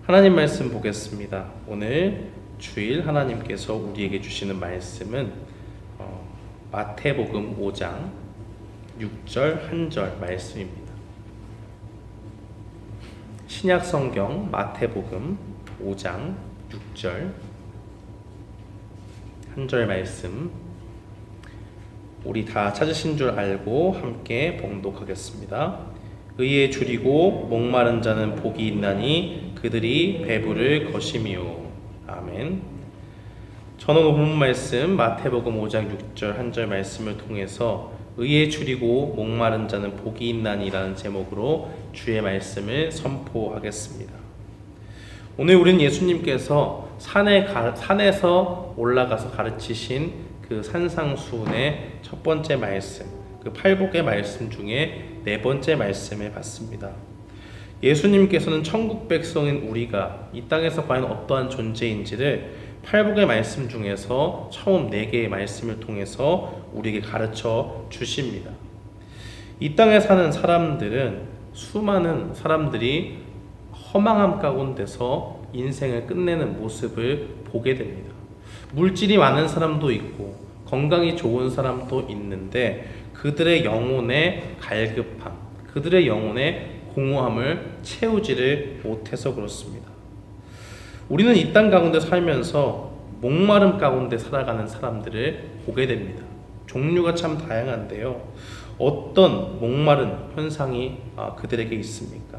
하나님 말씀 보겠습니다. 오늘 주일 하나님께서 우리에게 주시는 말씀은 마태복음 5장 6절 1절 말씀입니다. 신약성경 마태복음 5장 6절 1절 말씀, 우리 다 찾으신 줄 알고 함께 봉독하겠습니다. 의에 줄이고 목마른 자는 복이 있나니 그들이 배부를 것이미요. 아멘. 저는 오늘 말씀 마태복음 5장 6절 1절 말씀을 통해서 의에 줄이고 목마른 자는 복이 있나니라는 제목으로 주의 말씀을 선포하겠습니다. 오늘 우리는 예수님께서 산에서 올라가서 가르치신 그 산상수훈의 첫 번째 말씀, 그 팔복의 말씀 중에 네 번째 말씀을 봤습니다. 예수님께서는 천국 백성인 우리가 이 땅에서 과연 어떠한 존재인지를 팔복의 말씀 중에서 처음 네 개의 말씀을 통해서 우리에게 가르쳐 주십니다. 이 땅에 사는 사람들은 수많은 사람들이 허망함 가운데서 인생을 끝내는 모습을 보게 됩니다. 물질이 많은 사람도 있고 건강이 좋은 사람도 있는데 그들의 영혼의 갈급함, 그들의 영혼의 공허함을 채우지를 못해서 그렇습니다. 우리는 이 땅 가운데 살면서 목마름 가운데 살아가는 사람들을 보게 됩니다. 종류가 참 다양한데요. 어떤 목마른 현상이 그들에게 있습니까?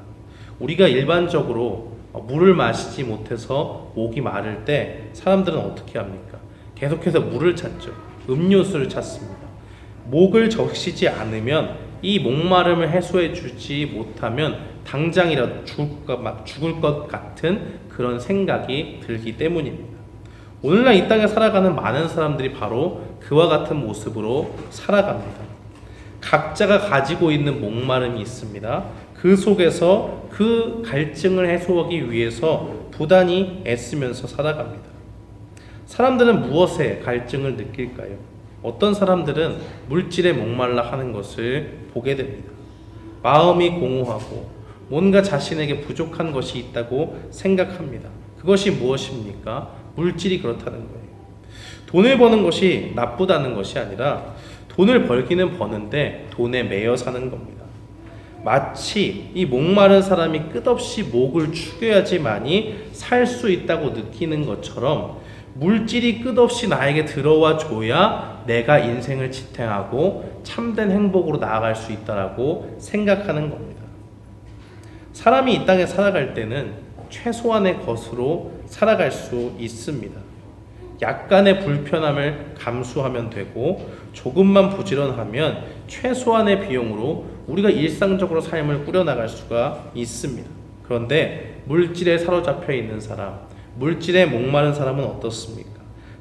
우리가 일반적으로 물을 마시지 못해서 목이 마를 때 사람들은 어떻게 합니까? 계속해서 물을 찾죠. 음료수를 찾습니다. 목을 적시지 않으면, 이 목마름을 해소해 주지 못하면 당장이라도 죽을 것 같은 그런 생각이 들기 때문입니다. 오늘날 이 땅에 살아가는 많은 사람들이 바로 그와 같은 모습으로 살아갑니다. 각자가 가지고 있는 목마름이 있습니다. 그 속에서 그 갈증을 해소하기 위해서 부단히 애쓰면서 살아갑니다. 사람들은 무엇에 갈증을 느낄까요? 어떤 사람들은 물질에 목말라 하는 것을 보게 됩니다. 마음이 공허하고 뭔가 자신에게 부족한 것이 있다고 생각합니다. 그것이 무엇입니까? 물질이 그렇다는 거예요. 돈을 버는 것이 나쁘다는 것이 아니라 돈을 벌기는 버는데 돈에 매여 사는 겁니다. 마치 이 목마른 사람이 끝없이 목을 축여야지만이 살 수 있다고 느끼는 것처럼 물질이 끝없이 나에게 들어와 줘야 내가 인생을 지탱하고 참된 행복으로 나아갈 수 있다라고 생각하는 겁니다. 사람이 이 땅에 살아갈 때는 최소한의 것으로 살아갈 수 있습니다. 약간의 불편함을 감수하면 되고 조금만 부지런하면 최소한의 비용으로 우리가 일상적으로 삶을 꾸려나갈 수가 있습니다. 그런데 물질에 사로잡혀 있는 사람, 물질에 목마른 사람은 어떻습니까?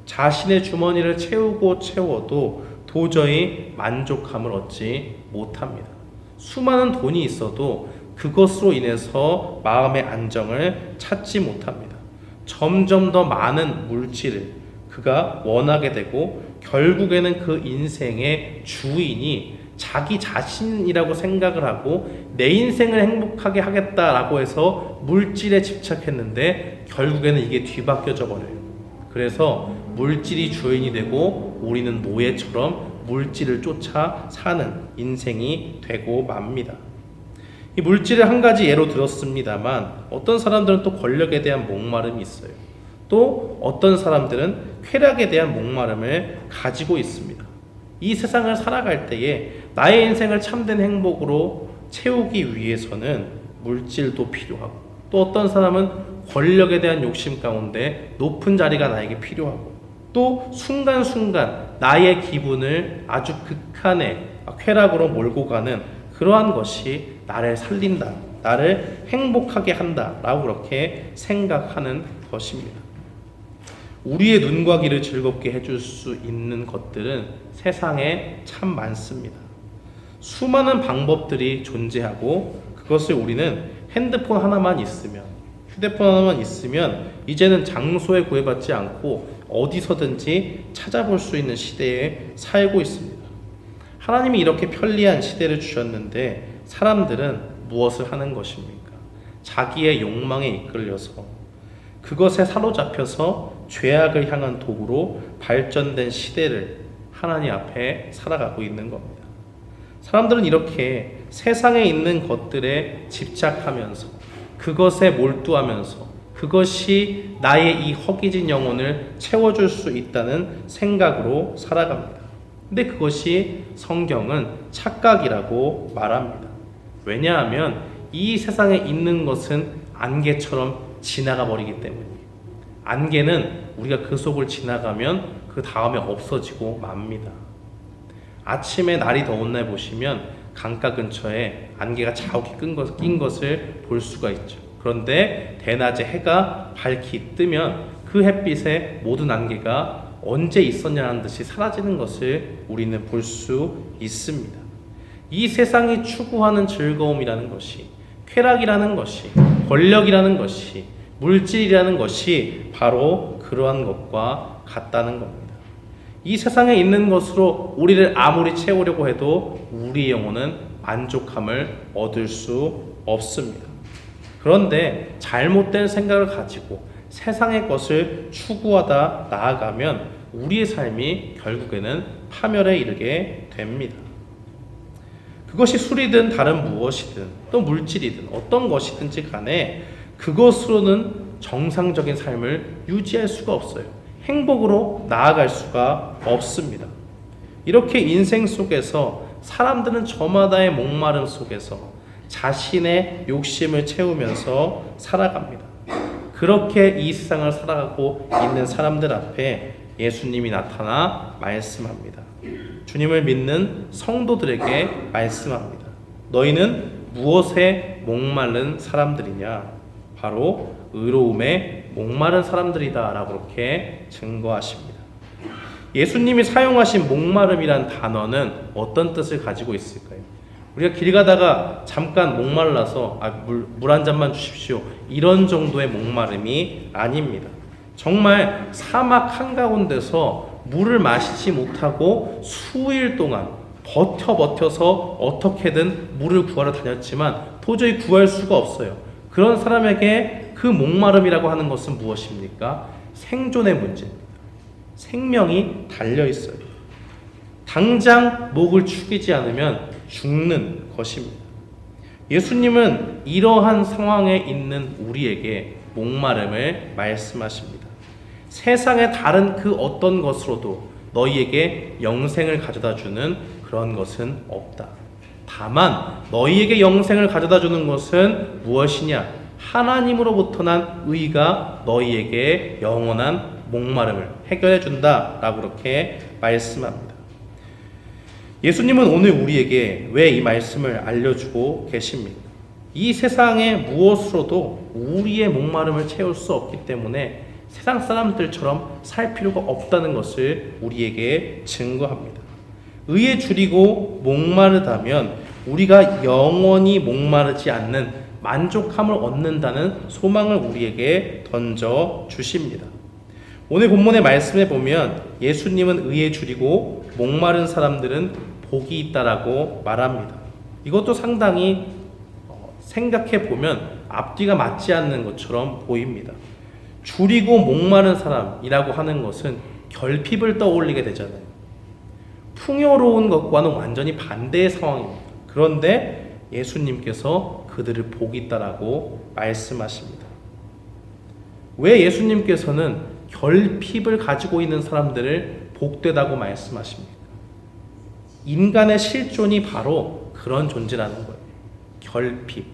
자신의 주머니를 채워도 도저히 만족함을 얻지 못합니다. 수많은 돈이 있어도 그것으로 인해서 마음의 안정을 찾지 못합니다. 점점 더 많은 물질을 그가 원하게 되고 결국에는 그 인생의 주인이 자기 자신이라고 생각을 하고 내 인생을 행복하게 하겠다라고 해서 물질에 집착했는데 결국에는 이게 뒤바뀌어져 버려요. 그래서 물질이 주인이 되고 우리는 노예처럼 물질을 쫓아 사는 인생이 되고 맙니다. 이 물질을 한 가지 예로 들었습니다만 어떤 사람들은 또 권력에 대한 목마름이 있어요. 또 어떤 사람들은 쾌락에 대한 목마름을 가지고 있습니다. 이 세상을 살아갈 때에 나의 인생을 참된 행복으로 채우기 위해서는 물질도 필요하고, 또 어떤 사람은 권력에 대한 욕심 가운데 높은 자리가 나에게 필요하고, 또 순간순간 나의 기분을 아주 극한의 쾌락으로 몰고 가는 그러한 것이 나를 살린다, 나를 행복하게 한다라고 그렇게 생각하는 것입니다. 우리의 눈과 귀를 즐겁게 해줄 수 있는 것들은 세상에 참 많습니다. 수많은 방법들이 존재하고 그것을 우리는 핸드폰 하나만 있으면, 휴대폰 하나만 있으면 이제는 장소에 구애받지 않고 어디서든지 찾아볼 수 있는 시대에 살고 있습니다. 하나님이 이렇게 편리한 시대를 주셨는데 사람들은 무엇을 하는 것입니까? 자기의 욕망에 이끌려서 그것에 사로잡혀서 죄악을 향한 도구로 발전된 시대를 하나님 앞에 살아가고 있는 겁니다. 사람들은 이렇게 세상에 있는 것들에 집착하면서 그것에 몰두하면서 그것이 나의 이 허기진 영혼을 채워줄 수 있다는 생각으로 살아갑니다. 근데 그것이 성경은 착각이라고 말합니다. 왜냐하면 이 세상에 있는 것은 안개처럼 지나가 버리기 때문이에요. 안개는 우리가 그 속을 지나가면 그 다음에 없어지고 맙니다. 아침에 날이 더운 날 보시면 강가 근처에 안개가 자욱이 낀 것을 볼 수가 있죠. 그런데 대낮에 해가 밝히 뜨면 그 햇빛에 모든 안개가 언제 있었냐는 듯이 사라지는 것을 우리는 볼 수 있습니다. 이 세상이 추구하는 즐거움이라는 것이, 쾌락이라는 것이, 권력이라는 것이, 물질이라는 것이 바로 그러한 것과 같다는 겁니다. 이 세상에 있는 것으로 우리를 아무리 채우려고 해도 우리 영혼은 만족함을 얻을 수 없습니다. 그런데 잘못된 생각을 가지고 세상의 것을 추구하다 나아가면 우리의 삶이 결국에는 파멸에 이르게 됩니다. 그것이 술이든 다른 무엇이든 또 물질이든 어떤 것이든지 간에 그것으로는 정상적인 삶을 유지할 수가 없어요. 행복으로 나아갈 수가 없습니다. 이렇게 인생 속에서 사람들은 저마다의 목마름 속에서 자신의 욕심을 채우면서 살아갑니다. 그렇게 이 세상을 살아가고 있는 사람들 앞에 예수님이 나타나 말씀합니다. 주님을 믿는 성도들에게 말씀합니다. 너희는 무엇에 목마른 사람들이냐? 바로 의로움에 목마른 사람들이다 라고 그렇게 증거하십니다. 예수님이 사용하신 목마름이란 단어는 어떤 뜻을 가지고 있을까요? 우리가 길 가다가 잠깐 목말라서 물 한 잔만 주십시오 이런 정도의 목마름이 아닙니다. 정말 사막 한가운데서 물을 마시지 못하고 수일 동안 버텨서 어떻게든 물을 구하러 다녔지만 도저히 구할 수가 없어요. 그런 사람에게 그 목마름이라고 하는 것은 무엇입니까? 생존의 문제입니다. 생명이 달려있어요. 당장 목을 축이지 않으면 죽는 것입니다. 예수님은 이러한 상황에 있는 우리에게 목마름을 말씀하십니다. 세상의 다른 그 어떤 것으로도 너희에게 영생을 가져다 주는 그런 것은 없다. 다만 너희에게 영생을 가져다 주는 것은 무엇이냐? 하나님으로부터 난 의가 너희에게 영원한 목마름을 해결해 준다 라고 그렇게 말씀합니다. 예수님은 오늘 우리에게 왜 이 말씀을 알려주고 계십니까? 이 세상의 무엇으로도 우리의 목마름을 채울 수 없기 때문에 세상 사람들처럼 살 필요가 없다는 것을 우리에게 증거합니다. 의에 줄이고 목마르다면 우리가 영원히 목마르지 않는 만족함을 얻는다는 소망을 우리에게 던져 주십니다. 오늘 본문의 말씀에 보면 예수님은 의에 줄이고 목마른 사람들은 복이 있다라고 말합니다. 이것도 상당히 생각해 보면 앞뒤가 맞지 않는 것처럼 보입니다. 줄이고 목마른 사람이라고 하는 것은 결핍을 떠올리게 되잖아요. 풍요로운 것과는 완전히 반대의 상황입니다. 그런데 예수님께서 그들을 복이 있다라고 말씀하십니다. 왜 예수님께서는 결핍을 가지고 있는 사람들을 복되다고 말씀하십니까? 인간의 실존이 바로 그런 존재라는 거예요. 결핍.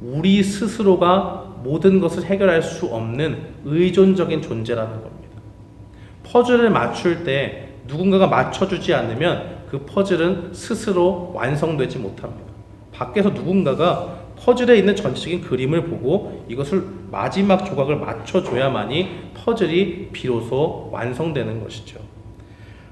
우리 스스로가 모든 것을 해결할 수 없는 의존적인 존재라는 겁니다. 퍼즐을 맞출 때 누군가가 맞춰주지 않으면 그 퍼즐은 스스로 완성되지 못합니다. 밖에서 누군가가 퍼즐에 있는 전체적인 그림을 보고 이것을 마지막 조각을 맞춰줘야만이 퍼즐이 비로소 완성되는 것이죠.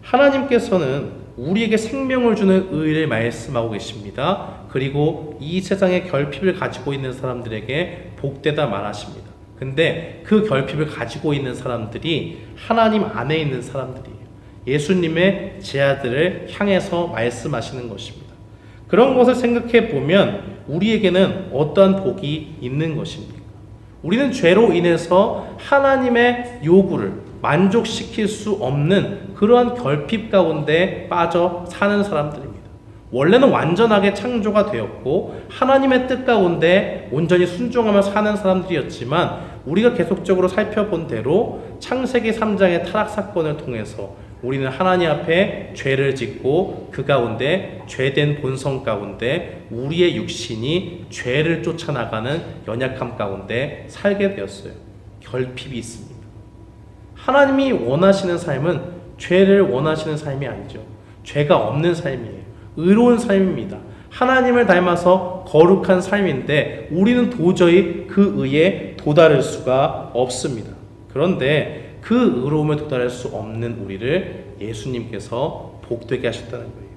하나님께서는 우리에게 생명을 주는 의를 말씀하고 계십니다. 그리고 이 세상의 결핍을 가지고 있는 사람들에게 복되다 말하십니다. 근데 그 결핍을 가지고 있는 사람들이 하나님 안에 있는 사람들이에요. 예수님의 제자들을 향해서 말씀하시는 것입니다. 그런 것을 생각해 보면 우리에게는 어떠한 복이 있는 것입니까? 우리는 죄로 인해서 하나님의 요구를 만족시킬 수 없는 그러한 결핍 가운데 빠져 사는 사람들입니다. 원래는 완전하게 창조가 되었고 하나님의 뜻 가운데 온전히 순종하며 사는 사람들이었지만 우리가 계속적으로 살펴본 대로 창세기 3장의 타락 사건을 통해서 우리는 하나님 앞에 죄를 짓고 그 가운데 죄된 본성 가운데 우리의 육신이 죄를 쫓아나가는 연약함 가운데 살게 되었어요. 결핍이 있습니다. 하나님이 원하시는 삶은 죄를 원하시는 삶이 아니죠. 죄가 없는 삶이에요. 의로운 삶입니다. 하나님을 닮아서 거룩한 삶인데 우리는 도저히 그 의에 도달할 수가 없습니다. 그런데 그 의로움에 도달할 수 없는 우리를 예수님께서 복되게 하셨다는 거예요.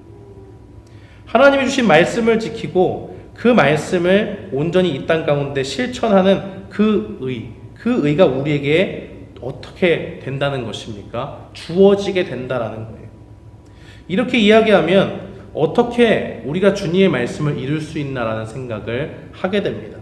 하나님이 주신 말씀을 지키고 그 말씀을 온전히 이 땅 가운데 실천하는 그 의가 우리에게 어떻게 된다는 것입니까? 주어지게 된다라는 거예요. 이렇게 이야기하면 어떻게 우리가 주님의 말씀을 이룰 수 있나라는 생각을 하게 됩니다.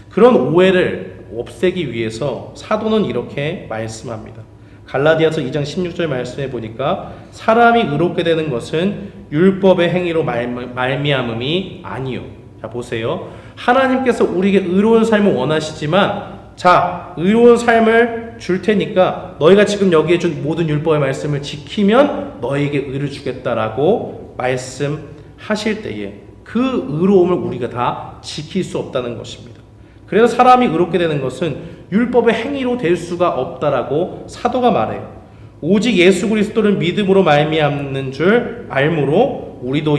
그런 오해를 없애기 위해서 사도는 이렇게 말씀합니다. 갈라디아서 2장 16절 말씀해 보니까 사람이 의롭게 되는 것은 율법의 행위로 말미암음이 아니요. 자 보세요. 하나님께서 우리에게 의로운 삶을 원하시지만 자 의로운 삶을 줄 테니까 너희가 지금 여기에 준 모든 율법의 말씀을 지키면 너희에게 의를 주겠다라고 말씀하실 때에 그 의로움을 우리가 다 지킬 수 없다는 것입니다. 그래서 사람이 의롭게 되는 것은 율법의 행위로 될 수가 없다라고 사도가 말해요. 오직 예수 그리스도를 믿음으로 말미암는 줄 알므로 우리도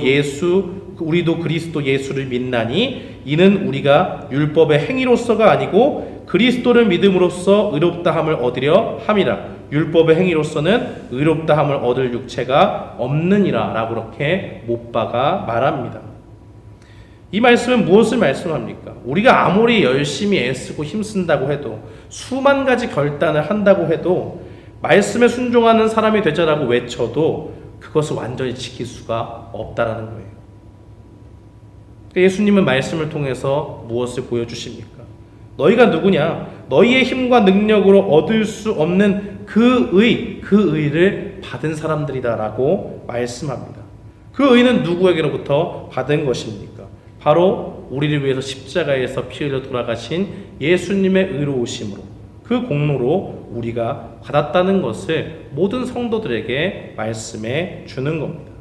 그리스도 예수를 믿나니 이는 우리가 율법의 행위로서가 아니고 그리스도를 믿음으로써 의롭다함을 얻으려 함이라. 율법의 행위로서는 의롭다함을 얻을 육체가 없느니라 라고 그렇게 못 박아 말합니다. 이 말씀은 무엇을 말씀합니까? 우리가 아무리 열심히 애쓰고 힘쓴다고 해도 수만 가지 결단을 한다고 해도 말씀에 순종하는 사람이 되자라고 외쳐도 그것을 완전히 지킬 수가 없다라는 거예요. 예수님은 말씀을 통해서 무엇을 보여주십니까? 너희가 누구냐? 너희의 힘과 능력으로 얻을 수 없는 그 의를 받은 사람들이다라고 말씀합니다. 그 의는 누구에게로부터 받은 것입니까? 바로 우리를 위해서 십자가에서 피 흘려 돌아가신 예수님의 의로우심으로 그 공로로 우리가 받았다는 것을 모든 성도들에게 말씀해 주는 겁니다.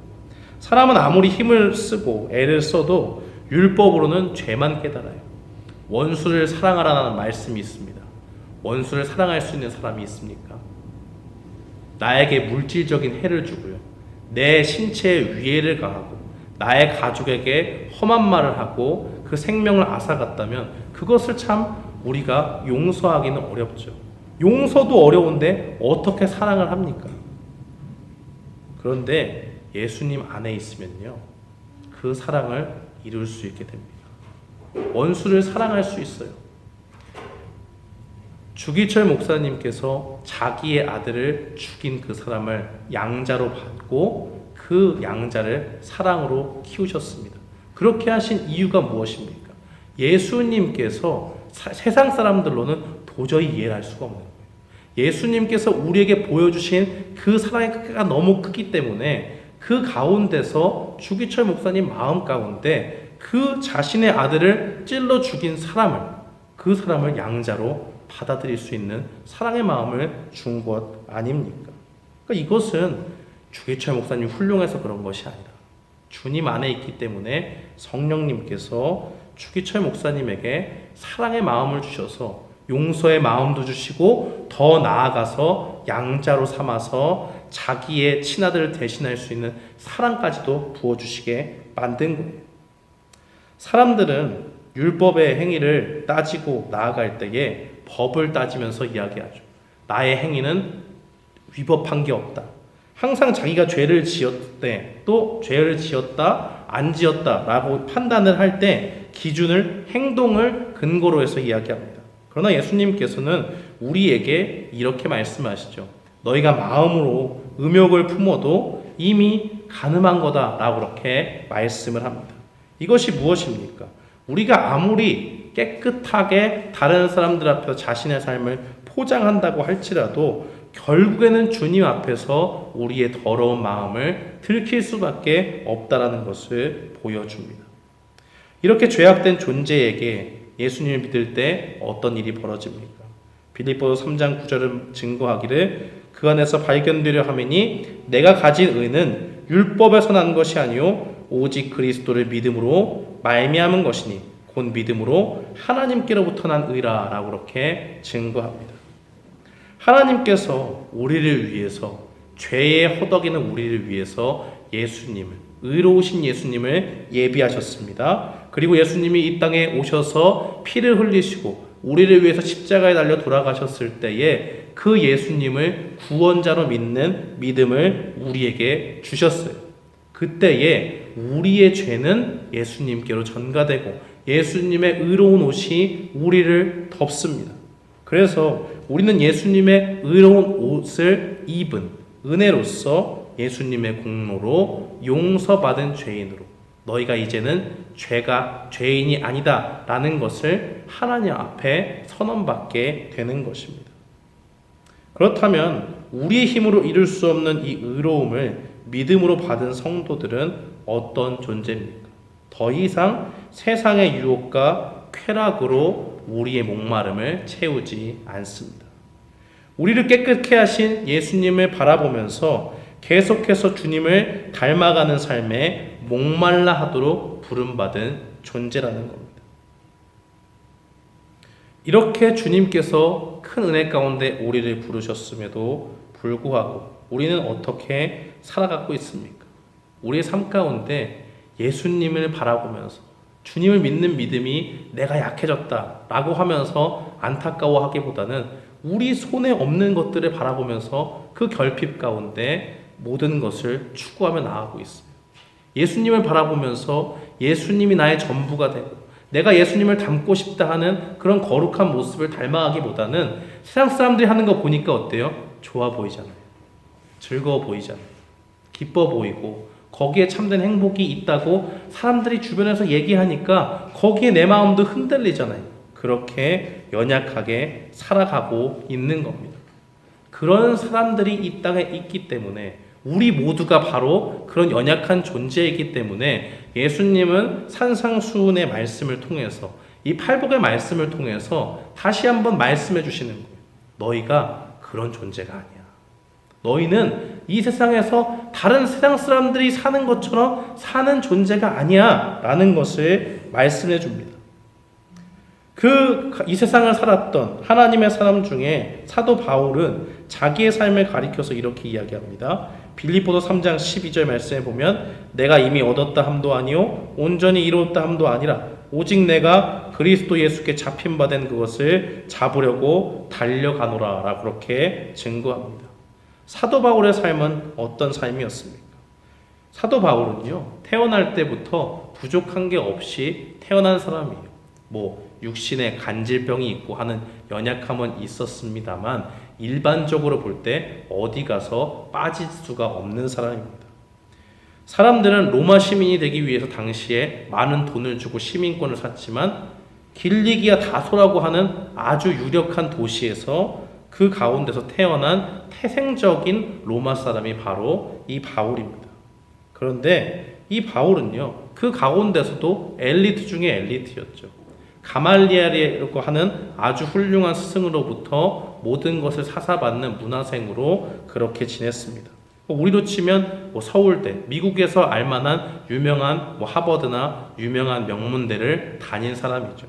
사람은 아무리 힘을 쓰고 애를 써도 율법으로는 죄만 깨달아요. 원수를 사랑하라는 말씀이 있습니다. 원수를 사랑할 수 있는 사람이 있습니까? 나에게 물질적인 해를 주고요. 내 신체에 위해를 가하고 나의 가족에게 험한 말을 하고 그 생명을 앗아갔다면 그것을 참 우리가 용서하기는 어렵죠. 용서도 어려운데 어떻게 사랑을 합니까? 그런데 예수님 안에 있으면요. 그 사랑을 이룰 수 있게 됩니다. 원수를 사랑할 수 있어요. 주기철 목사님께서 자기의 아들을 죽인 그 사람을 양자로 받고 그 양자를 사랑으로 키우셨습니다. 그렇게 하신 이유가 무엇입니까? 예수님께서 세상 사람들로는 도저히 이해를 할 수가 없는 거예요. 예수님께서 우리에게 보여주신 그 사랑의 크기가 너무 크기 때문에 그 가운데서 주기철 목사님 마음 가운데 그 자신의 아들을 찔러 죽인 그 사람을 양자로 받아들일 수 있는 사랑의 마음을 준 것 아닙니까? 그러니까 이것은 주기철 목사님 훌륭해서 그런 것이 아니라 주님 안에 있기 때문에 성령님께서 주기철 목사님에게 사랑의 마음을 주셔서 용서의 마음도 주시고 더 나아가서 양자로 삼아서 자기의 친아들을 대신할 수 있는 사랑까지도 부어주시게 만든 거예요. 사람들은 율법의 행위를 따지고 나아갈 때에 법을 따지면서 이야기하죠. 나의 행위는 위법한 게 없다. 항상 자기가 죄를 지었대, 또 죄를 지었다, 안 지었다 라고 판단을 할 때 기준을 행동을 근거로 해서 이야기합니다. 그러나 예수님께서는 우리에게 이렇게 말씀하시죠. 너희가 마음으로 음욕을 품어도 이미 간음한 거다 라고 그렇게 말씀을 합니다. 이것이 무엇입니까? 우리가 아무리 깨끗하게 다른 사람들 앞에서 자신의 삶을 포장한다고 할지라도 결국에는 주님 앞에서 우리의 더러운 마음을 들킬 수밖에 없다라는 것을 보여줍니다. 이렇게 죄악된 존재에게 예수님을 믿을 때 어떤 일이 벌어집니까? 빌립보서 3장 9절은 증거하기를 그 안에서 발견되려 하매니 내가 가진 의는 율법에서 난 것이 아니요 오직 그리스도를 믿음으로 말미암은 것이니 곧 믿음으로 하나님께로부터 난 의라 라고 그렇게 증거합니다. 하나님께서 우리를 위해서 죄에 허덕이는 우리를 위해서 예수님을 의로우신 예수님을 예비하셨습니다. 그리고 예수님이 이 땅에 오셔서 피를 흘리시고 우리를 위해서 십자가에 달려 돌아가셨을 때에 그 예수님을 구원자로 믿는 믿음을 우리에게 주셨어요. 그때에 우리의 죄는 예수님께로 전가되고 예수님의 의로운 옷이 우리를 덮습니다. 그래서 우리는 예수님의 의로운 옷을 입은 은혜로서 예수님의 공로로 용서받은 죄인으로 너희가 이제는 죄인이 아니다 라는 것을 하나님 앞에 선언받게 되는 것입니다. 그렇다면 우리의 힘으로 이룰 수 없는 이 의로움을 믿음으로 받은 성도들은 어떤 존재입니까? 더 이상 세상의 유혹과 쾌락으로 우리의 목마름을 채우지 않습니다. 우리를 깨끗게 하신 예수님을 바라보면서 계속해서 주님을 닮아가는 삶에 목말라 하도록 부름받은 존재라는 겁니다. 이렇게 주님께서 큰 은혜 가운데 우리를 부르셨음에도 불구하고 우리는 어떻게 살아가고 있습니까? 우리의 삶 가운데 예수님을 바라보면서 주님을 믿는 믿음이 내가 약해졌다 라고 하면서 안타까워하기보다는 우리 손에 없는 것들을 바라보면서 그 결핍 가운데 모든 것을 추구하며 나아가고 있습니다. 예수님을 바라보면서 예수님이 나의 전부가 되고 내가 예수님을 닮고 싶다 하는 그런 거룩한 모습을 닮아가기보다는 세상 사람들이 하는 거 보니까 어때요? 좋아 보이잖아요. 즐거워 보이잖아요. 기뻐 보이고 거기에 참된 행복이 있다고 사람들이 주변에서 얘기하니까 거기에 내 마음도 흔들리잖아요. 그렇게 연약하게 살아가고 있는 겁니다. 그런 사람들이 이 땅에 있기 때문에 우리 모두가 바로 그런 연약한 존재이기 때문에 예수님은 산상수훈의 말씀을 통해서 이 팔복의 말씀을 통해서 다시 한번 말씀해 주시는 거예요. 너희가 그런 존재가 아니야. 너희는 이 세상에서 다른 세상 사람들이 사는 것처럼 사는 존재가 아니야 라는 것을 말씀해 줍니다. 이 세상을 살았던 하나님의 사람 중에 사도 바울은 자기의 삶을 가리켜서 이렇게 이야기합니다. 빌립보서 3장 12절 말씀에 보면 내가 이미 얻었다 함도 아니요 온전히 이루었다 함도 아니라 오직 내가 그리스도 예수께 잡힌 바 된 그것을 잡으려고 달려가노라 라고 그렇게 증거합니다. 사도 바울의 삶은 어떤 삶이었습니까? 사도 바울은요 태어날 때부터 부족한 게 없이 태어난 사람이에요. 육신에 간질병이 있고 하는 연약함은 있었습니다만 일반적으로 볼 때 어디 가서 빠질 수가 없는 사람입니다. 사람들은 로마 시민이 되기 위해서 당시에 많은 돈을 주고 시민권을 샀지만 길리기아 다소라고 하는 아주 유력한 도시에서 그 가운데서 태어난 태생적인 로마 사람이 바로 이 바울입니다. 그런데 이 바울은요 그 가운데서도 엘리트 중에 엘리트였죠. 가말리엘이라고 하는 아주 훌륭한 스승으로부터 모든 것을 사사받는 문화생으로 그렇게 지냈습니다. 우리로 치면 서울대, 미국에서 알만한 유명한 하버드나 유명한 명문대를 다닌 사람이죠.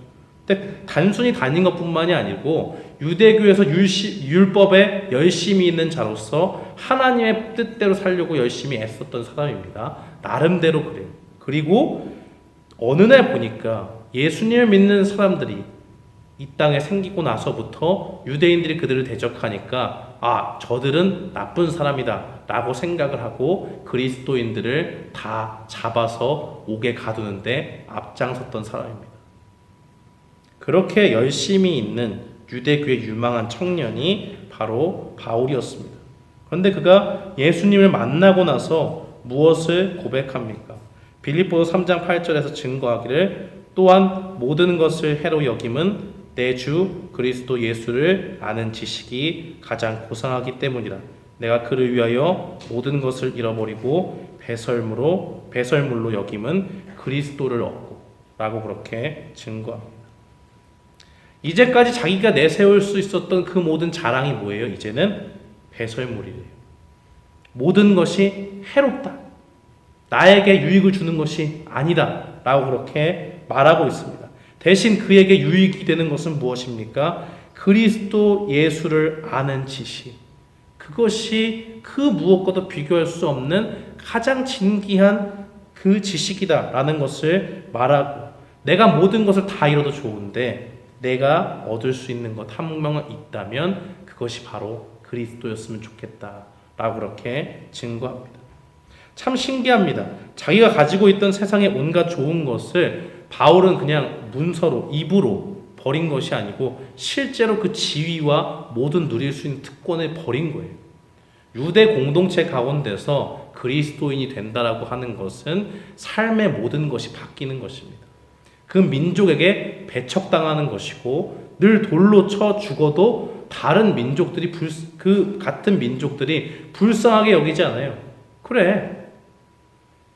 근데 단순히 다닌 것뿐만이 아니고 유대교에서 율법에 열심히 있는 자로서 하나님의 뜻대로 살려고 열심히 애썼던 사람입니다. 나름대로 그래요. 그리고 어느 날 보니까 예수님을 믿는 사람들이 이 땅에 생기고 나서부터 유대인들이 그들을 대적하니까 저들은 나쁜 사람이다 라고 생각을 하고 그리스도인들을 다 잡아서 옥에 가두는데 앞장섰던 사람입니다. 그렇게 열심히 있는 유대교의 유망한 청년이 바로 바울이었습니다. 그런데 그가 예수님을 만나고 나서 무엇을 고백합니까? 빌립보서 3장 8절에서 증거하기를 또한 모든 것을 해로 여김은 내 주 그리스도 예수를 아는 지식이 가장 고상하기 때문이라. 내가 그를 위하여 모든 것을 잃어버리고 배설물로 여김은 그리스도를 얻고 라고 그렇게 증거합니다. 이제까지 자기가 내세울 수 있었던 그 모든 자랑이 뭐예요? 이제는 배설물이래요. 모든 것이 해롭다. 나에게 유익을 주는 것이 아니다. 라고 그렇게 말하고 있습니다. 대신 그에게 유익이 되는 것은 무엇입니까? 그리스도 예수를 아는 지식. 그것이 그 무엇과도 비교할 수 없는 가장 진귀한 그 지식이다 라는 것을 말하고, 내가 모든 것을 다 잃어도 좋은데 내가 얻을 수 있는 것 한 명은 있다면 그것이 바로 그리스도였으면 좋겠다 라고 그렇게 증거합니다. 참 신기합니다. 자기가 가지고 있던 세상의 온갖 좋은 것을 바울은 그냥 문서로, 입으로 버린 것이 아니고 실제로 그 지위와 모든 누릴 수 있는 특권을 버린 거예요. 유대 공동체 가운데서 그리스도인이 된다라고 하는 것은 삶의 모든 것이 바뀌는 것입니다. 그 민족에게 배척당하는 것이고, 늘 돌로 쳐 죽어도 다른 민족들이 그 같은 민족들이 불쌍하게 여기지 않아요. 그래,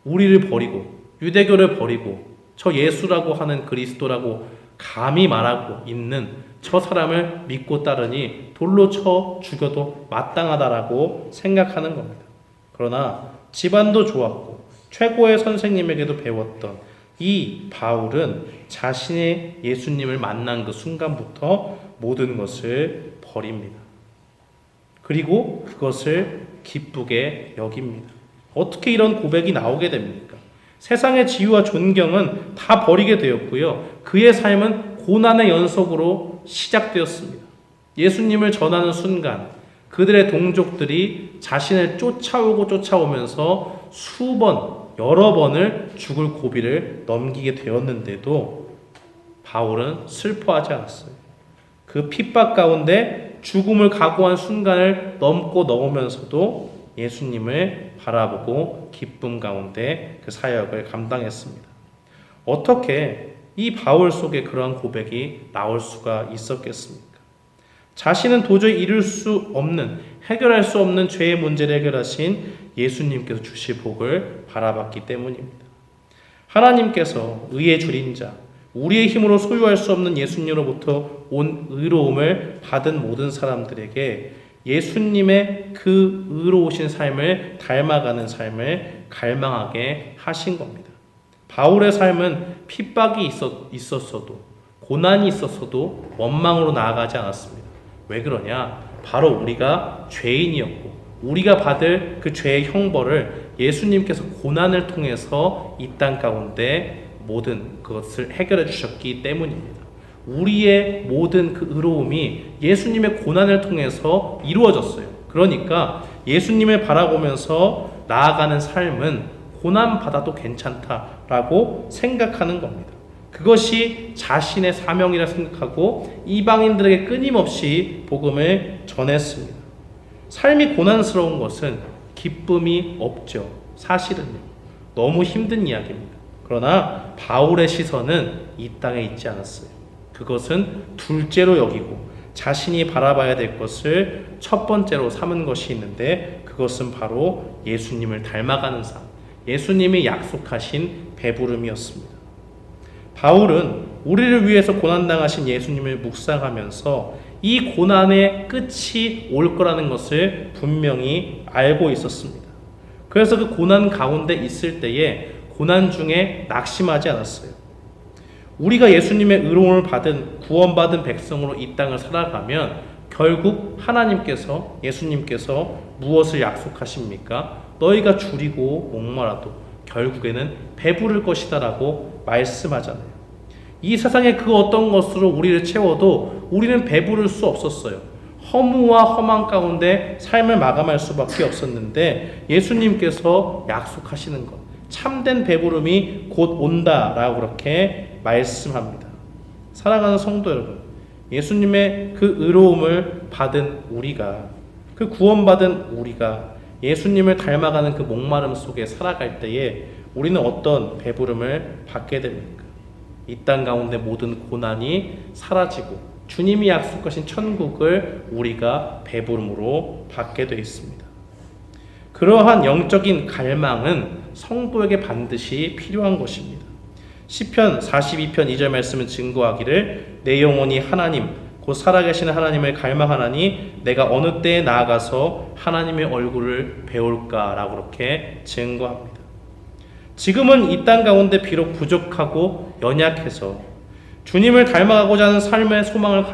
우리를 버리고 유대교를 버리고 저 예수라고 하는 그리스도라고 감히 말하고 있는 저 사람을 믿고 따르니 돌로 쳐 죽여도 마땅하다라고 생각하는 겁니다. 그러나 집안도 좋았고 최고의 선생님에게도 배웠던 이 바울은 자신의 예수님을 만난 그 순간부터 모든 것을 버립니다. 그리고 그것을 기쁘게 여깁니다. 어떻게 이런 고백이 나오게 됩니까? 세상의 지위와 존경은 다 버리게 되었고요. 그의 삶은 고난의 연속으로 시작되었습니다. 예수님을 전하는 순간 그들의 동족들이 자신을 쫓아오면서 여러 번을 죽을 고비를 넘기게 되었는데도 바울은 슬퍼하지 않았어요. 그 핍박 가운데 죽음을 각오한 순간을 넘으면서도 예수님을 바라보고 기쁨 가운데 그 사역을 감당했습니다. 어떻게 이 바울 속에 그러한 고백이 나올 수가 있었겠습니까? 자신은 도저히 해결할 수 없는 죄의 문제를 해결하신 예수님께서 주실 복을 바라봤기 때문입니다. 하나님께서 의의 주린 자, 우리의 힘으로 소유할 수 없는 예수님으로부터 온 의로움을 받은 모든 사람들에게 예수님의 그 의로우신 삶을 닮아가는 삶을 갈망하게 하신 겁니다. 바울의 삶은 핍박이 있었어도, 고난이 있었어도 원망으로 나아가지 않았습니다. 왜 그러냐? 바로 우리가 죄인이었고 우리가 받을 그 죄의 형벌을 예수님께서 고난을 통해서 이 땅 가운데 모든 그것을 해결해 주셨기 때문입니다. 우리의 모든 그 의로움이 예수님의 고난을 통해서 이루어졌어요. 그러니까 예수님을 바라보면서 나아가는 삶은 고난받아도 괜찮다라고 생각하는 겁니다. 그것이 자신의 사명이라 생각하고 이방인들에게 끊임없이 복음을 전했습니다. 삶이 고난스러운 것은 기쁨이 없죠. 사실은요. 너무 힘든 이야기입니다. 그러나 바울의 시선은 이 땅에 있지 않았어요. 그것은 둘째로 여기고 자신이 바라봐야 될 것을 첫 번째로 삼은 것이 있는데, 그것은 바로 예수님을 닮아가는 삶, 예수님이 약속하신 배부름이었습니다. 바울은 우리를 위해서 고난당하신 예수님을 묵상하면서 이 고난의 끝이 올 거라는 것을 분명히 알고 있었습니다. 그래서 그 고난 가운데 있을 때에 고난 중에 낙심하지 않았어요. 우리가 예수님의 의로움을 받은 구원받은 백성으로 이 땅을 살아가면 결국 하나님께서, 예수님께서 무엇을 약속하십니까? 너희가 줄이고 목마라도 결국에는 배부를 것이다 라고 말씀하잖아요. 이 세상의 그 어떤 것으로 우리를 채워도 우리는 배부를 수 없었어요. 허무와 험한 가운데 삶을 마감할 수밖에 없었는데 예수님께서 약속하시는 것, 참된 배부름이 곧 온다라고 그렇게 말씀합니다. 사랑하는 성도 여러분, 예수님의 그 의로움을 받은 우리가, 그 구원받은 우리가 예수님을 닮아가는 그 목마름 속에 살아갈 때에 우리는 어떤 배부름을 받게 됩니까? 이 땅 가운데 모든 고난이 사라지고 주님이 약속하신 천국을 우리가 배부름으로 받게 되어 있습니다. 그러한 영적인 갈망은 성도에게 반드시 필요한 것입니다. 시편 42편 2절 말씀은 증거하기를 내 영혼이 하나님 곧 살아계시는 하나님을 갈망하나니 내가 어느 때에 나아가서 하나님의 얼굴을 배울까라고 그렇게 증거합니다. 지금은 이 땅 가운데 비록 부족하고 연약해서 주님을 닮아가고자 하는 삶의 소망을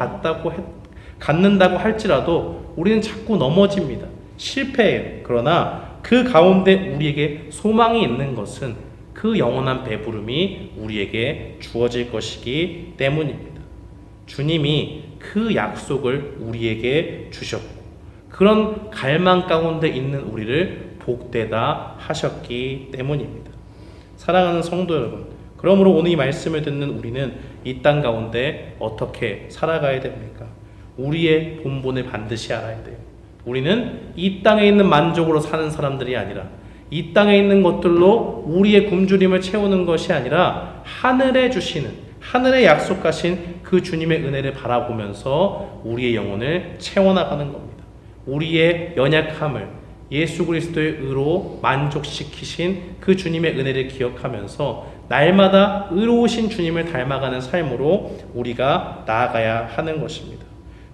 갖는다고 할지라도 우리는 자꾸 넘어집니다. 실패해요. 그러나 그 가운데 우리에게 소망이 있는 것은 그 영원한 배부름이 우리에게 주어질 것이기 때문입니다. 주님이 그 약속을 우리에게 주셨고 그런 갈망 가운데 있는 우리를 복되다 하셨기 때문입니다. 사랑하는 성도 여러분, 그러므로 오늘 이 말씀을 듣는 우리는 이 땅 가운데 어떻게 살아가야 됩니까? 우리의 본분을 반드시 알아야 돼요. 우리는 이 땅에 있는 만족으로 사는 사람들이 아니라 이 땅에 있는 것들로 우리의 굶주림을 채우는 것이 아니라 하늘에 주시는, 하늘에 약속하신 그 주님의 은혜를 바라보면서 우리의 영혼을 채워나가는 겁니다. 우리의 연약함을 예수 그리스도의 의로 만족시키신 그 주님의 은혜를 기억하면서 날마다 의로우신 주님을 닮아가는 삶으로 우리가 나아가야 하는 것입니다.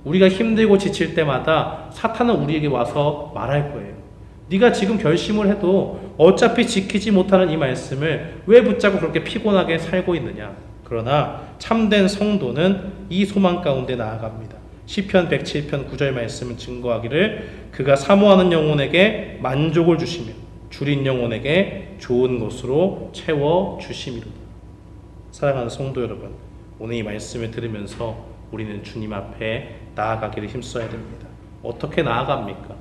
우리가 힘들고 지칠 때마다 사탄은 우리에게 와서 말할 거예요. 네가 지금 결심을 해도 어차피 지키지 못하는 이 말씀을 왜 붙잡고 그렇게 피곤하게 살고 있느냐. 그러나 참된 성도는 이 소망 가운데 나아갑니다. 시편 107편 9절 말씀은 증거하기를 그가 사모하는 영혼에게 만족을 주시며 줄인 영혼에게 좋은 것으로 채워주심이로다. 사랑하는 성도 여러분, 오늘 이 말씀을 들으면서 우리는 주님 앞에 나아가기를 힘써야 됩니다. 어떻게 나아갑니까?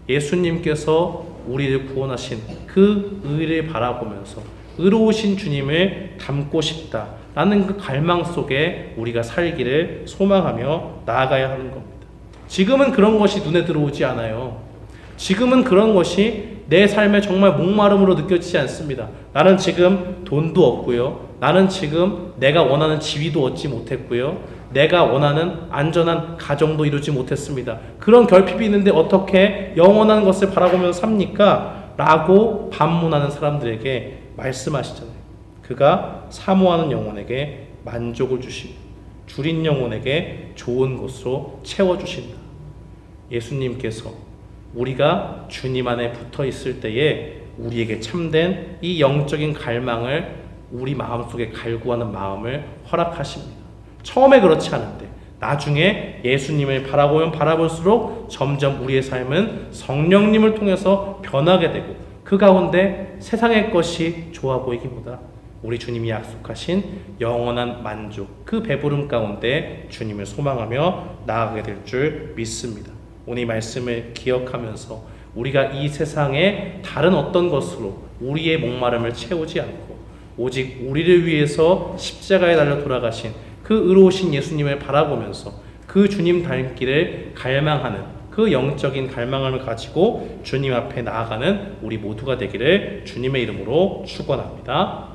예수님께서 우리를 구원하신 그 의를 바라보면서 의로우신 주님을 닮고 싶다라는 그 갈망 속에 우리가 살기를 소망하며 나아가야 하는 겁니다. 지금은 그런 것이 눈에 들어오지 않아요. 지금은 그런 것이 내 삶에 정말 목마름으로 느껴지지 않습니다. 나는 지금 돈도 없고요. 나는 지금 내가 원하는 지위도 얻지 못했고요. 내가 원하는 안전한 가정도 이루지 못했습니다. 그런 결핍이 있는데 어떻게 영원한 것을 바라보면서 삽니까? 라고 반문하는 사람들에게 말씀하시잖아요. 그가 사모하는 영혼에게 만족을 주시고 줄인 영혼에게 좋은 것으로 채워주신다. 예수님께서 우리가 주님 안에 붙어 있을 때에 우리에게 참된 이 영적인 갈망을 우리 마음속에 갈구하는 마음을 허락하십니다. 처음에 그렇지 않은데 나중에 예수님을 바라보면 바라볼수록 점점 우리의 삶은 성령님을 통해서 변하게 되고 그 가운데 세상의 것이 좋아 보이기보다 우리 주님이 약속하신 영원한 만족, 그 배부름 가운데 주님을 소망하며 나아가게 될 줄 믿습니다. 오늘 이 말씀을 기억하면서 우리가 이 세상에 다른 어떤 것으로 우리의 목마름을 채우지 않고 오직 우리를 위해서 십자가에 달려 돌아가신 그 의로우신 예수님을 바라보면서 그 주님 닮기를 갈망하는 그 영적인 갈망을 가지고 주님 앞에 나아가는 우리 모두가 되기를 주님의 이름으로 축원합니다.